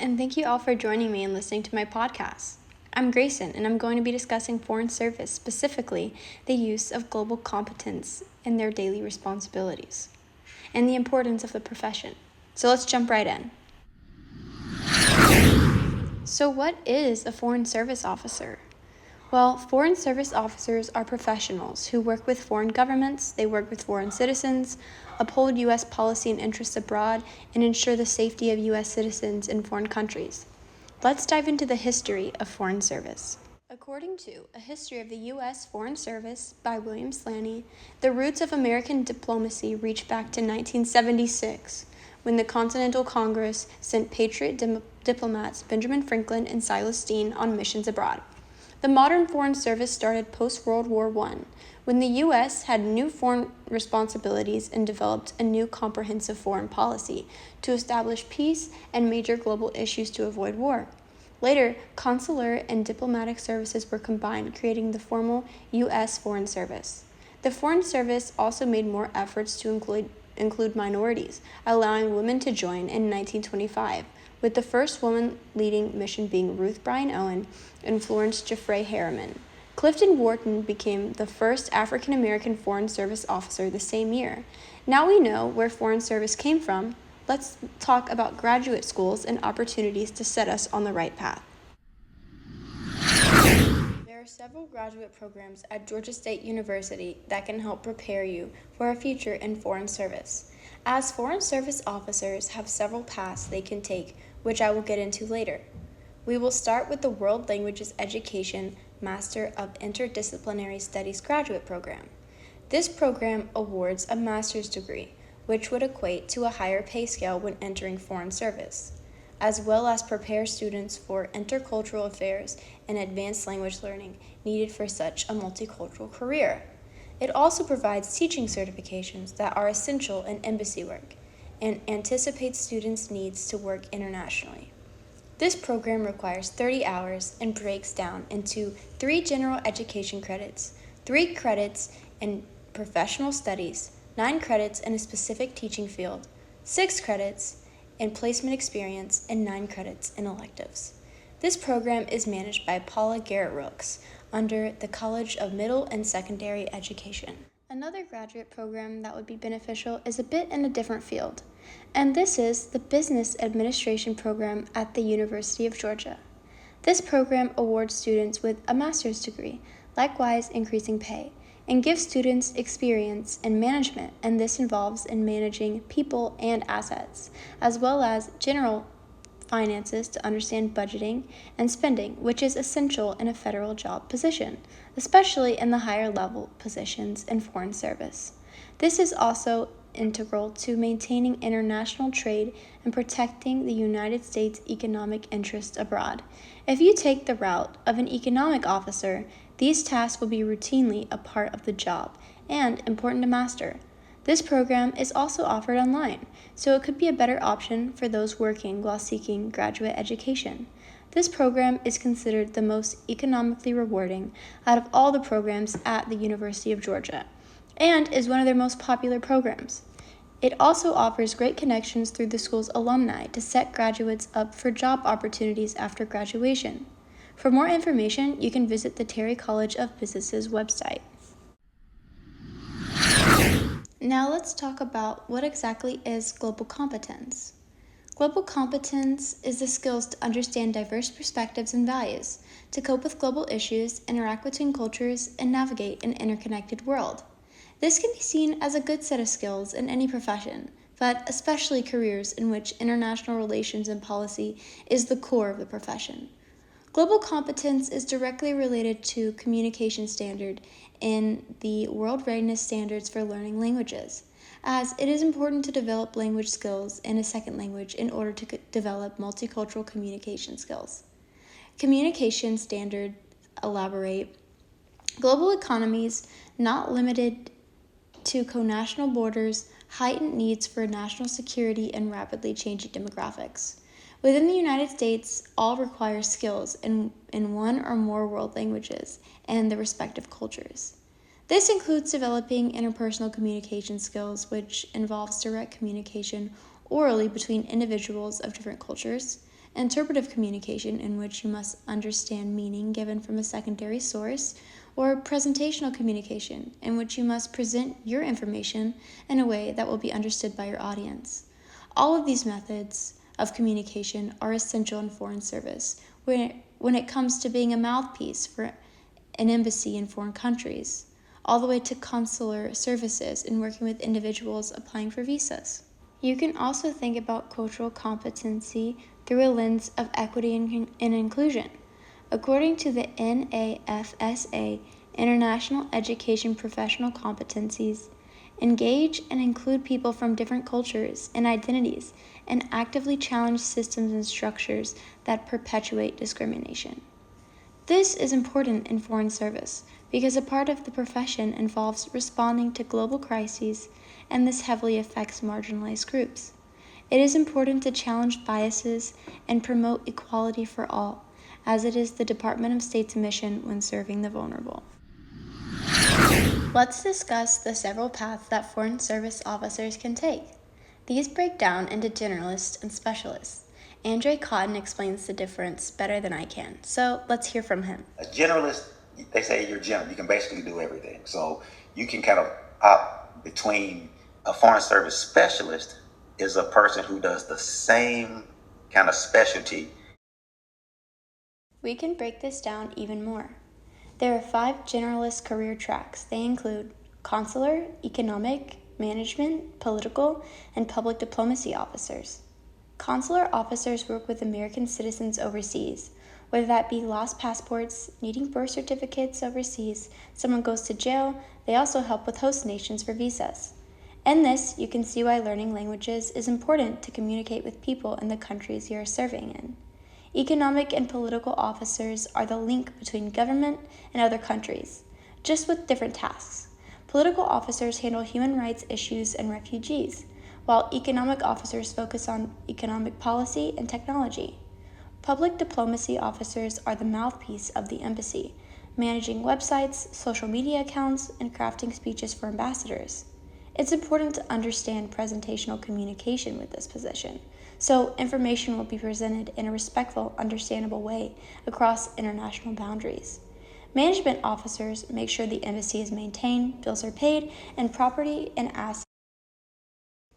and thank you all for joining me and listening to my podcast. I'm Grayson, and I'm going to be discussing foreign service, specifically the use of global competence in their daily responsibilities, and the importance of the profession. So let's jump right in. So what is a foreign service officer? Well, foreign service officers are professionals who work with foreign governments, they work with foreign citizens, uphold U.S. policy and interests abroad, and ensure the safety of U.S. citizens in foreign countries. Let's dive into the history of foreign service. According to A History of the U.S. Foreign Service by William Slaney, the roots of American diplomacy reach back to 1976, when the Continental Congress sent patriot diplomats Benjamin Franklin and Silas Deane on missions abroad. The modern foreign service started post-World War I, when the U.S. had new foreign responsibilities and developed a new comprehensive foreign policy to establish peace and major global issues to avoid war. Later, consular and diplomatic services were combined, creating the formal U.S. Foreign Service. The Foreign Service also made more efforts to include minorities, allowing women to join in 1925, with the first woman leading mission being Ruth Bryan Owen and Florence Jeffrey Harriman. Clifton Wharton became the first African-American Foreign Service officer the same year. Now we know where foreign service came from, let's talk about graduate schools and opportunities to set us on the right path. There are several graduate programs at Georgia State University that can help prepare you for a future in foreign service, as foreign service officers have several paths they can take, which I will get into later. We will start with the World Languages Education Master of Interdisciplinary Studies graduate program. This program awards a master's degree, which would equate to a higher pay scale when entering foreign service, as well as prepare students for intercultural affairs and advanced language learning needed for such a multicultural career. It also provides teaching certifications that are essential in embassy work and anticipates students' needs to work internationally. This program requires 30 hours and breaks down into 3 general education credits, 3 credits in professional studies, 9 credits in a specific teaching field, 6 credits in placement experience, and 9 credits in electives. This program is managed by Paula Garrett Rooks under the College of Middle and Secondary Education. Another graduate program that would be beneficial is a bit in a different field, and this is the Business Administration program at the University of Georgia. This program awards students with a master's degree, likewise increasing pay, and gives students experience in management, and this involves in managing people and assets, as well as general finances to understand budgeting and spending, which is essential in a federal job position, especially in the higher level positions in foreign service. This is also integral to maintaining international trade and protecting the United States' economic interests abroad. If you take the route of an economic officer, these tasks will be routinely a part of the job and important to master. This program is also offered online, so it could be a better option for those working while seeking graduate education. This program is considered the most economically rewarding out of all the programs at the University of Georgia, and is one of their most popular programs. It also offers great connections through the school's alumni to set graduates up for job opportunities after graduation. For more information, you can visit the Terry College of Business's website. Now let's talk about what exactly is global competence. Global competence is the skills to understand diverse perspectives and values, to cope with global issues, interact between cultures, and navigate an interconnected world. This can be seen as a good set of skills in any profession, but especially careers in which international relations and policy is the core of the profession. Global competence is directly related to communication standard in the World Readiness Standards for Learning Languages, as it is important to develop language skills in a second language in order to develop multicultural communication skills. Communication standards elaborate global economies not limited to co-national borders, heightened needs for national security, and rapidly changing demographics. Within the United States, all require skills in one or more world languages and the respective cultures. This includes developing interpersonal communication skills, which involves direct communication orally between individuals of different cultures, interpretive communication, in which you must understand meaning given from a secondary source, or presentational communication, in which you must present your information in a way that will be understood by your audience. All of these methods of communication are essential in foreign service when it comes to being a mouthpiece for an embassy in foreign countries, all the way to consular services in working with individuals applying for visas. You can also think about cultural competency through a lens of equity and inclusion. According to the NAFSA, International Education Professional Competencies, engage and include people from different cultures and identities, and actively challenge systems and structures that perpetuate discrimination. This is important in foreign service because a part of the profession involves responding to global crises, and this heavily affects marginalized groups. It is important to challenge biases and promote equality for all, as it is the Department of State's mission when serving the vulnerable. Let's discuss the several paths that foreign service officers can take. These break down into generalists and specialists. Andre Cotton explains the difference better than I can, so let's hear from him. A generalist, they say you're general. You can basically do everything. So you can kind of opt between. A foreign service specialist is a person who does the same kind of specialty. We can break this down even more. There are 5 generalist career tracks. They include consular, economic, management, political, and public diplomacy officers. Consular officers work with American citizens overseas, whether that be lost passports, needing birth certificates overseas, someone goes to jail. They also help with host nations for visas. In this, you can see why learning languages is important to communicate with people in the countries you are serving in. Economic and political officers are the link between government and other countries, just with different tasks. Political officers handle human rights issues and refugees, while economic officers focus on economic policy and technology. Public diplomacy officers are the mouthpiece of the embassy, managing websites, social media accounts, and crafting speeches for ambassadors. It's important to understand presentational communication with this position, so information will be presented in a respectful, understandable way across international boundaries. Management officers make sure the embassy is maintained, bills are paid, and property and assets.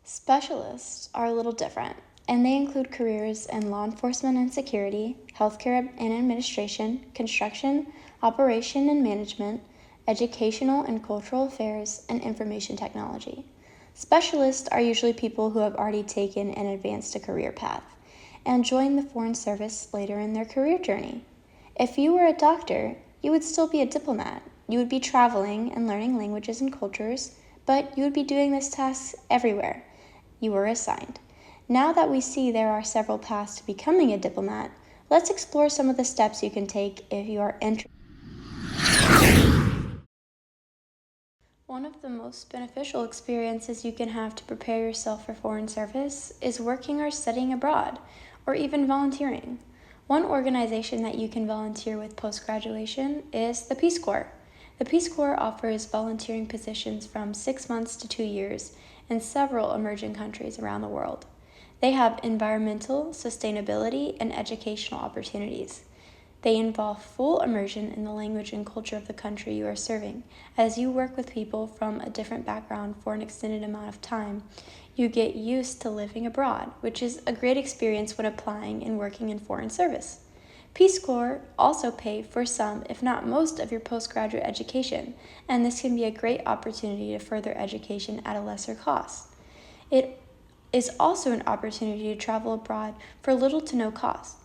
Specialists are a little different, and they include careers in law enforcement and security, healthcare and administration, construction, operation and management, educational and cultural affairs, and information technology. Specialists are usually people who have already taken and advanced a career path and join the foreign service later in their career journey. If you were a doctor, you would still be a diplomat. You would be traveling and learning languages and cultures, but you would be doing this task everywhere you were assigned. Now that we see there are several paths to becoming a diplomat, let's explore some of the steps you can take if you are interested. One of the most beneficial experiences you can have to prepare yourself for foreign service is working or studying abroad, or even volunteering. One organization that you can volunteer with post-graduation is the Peace Corps. The Peace Corps offers volunteering positions from 6 months to 2 years in several emerging countries around the world. They have environmental, sustainability, and educational opportunities. They involve full immersion in the language and culture of the country you are serving. As you work with people from a different background for an extended amount of time, you get used to living abroad, which is a great experience when applying and working in foreign service. Peace Corps also pay for some, if not most, of your postgraduate education, and this can be a great opportunity to further education at a lesser cost. It is also an opportunity to travel abroad for little to no cost.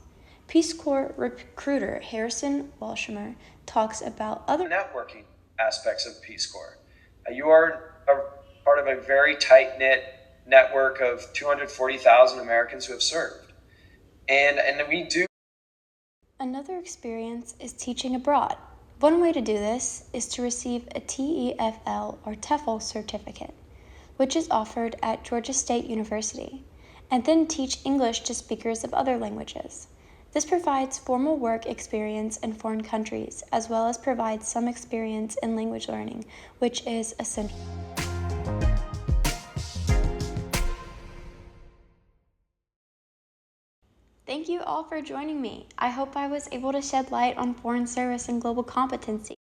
Peace Corps recruiter Harrison Walshimer talks about other networking aspects of Peace Corps. You are a part of a very tight-knit network of 240,000 Americans who have served. And we do. Another experience is teaching abroad. One way to do this is to receive a TEFL or TEFL certificate, which is offered at Georgia State University, and then teach English to speakers of other languages. This provides formal work experience in foreign countries, as well as provides some experience in language learning, which is essential. Thank you all for joining me. I hope I was able to shed light on foreign service and global competency.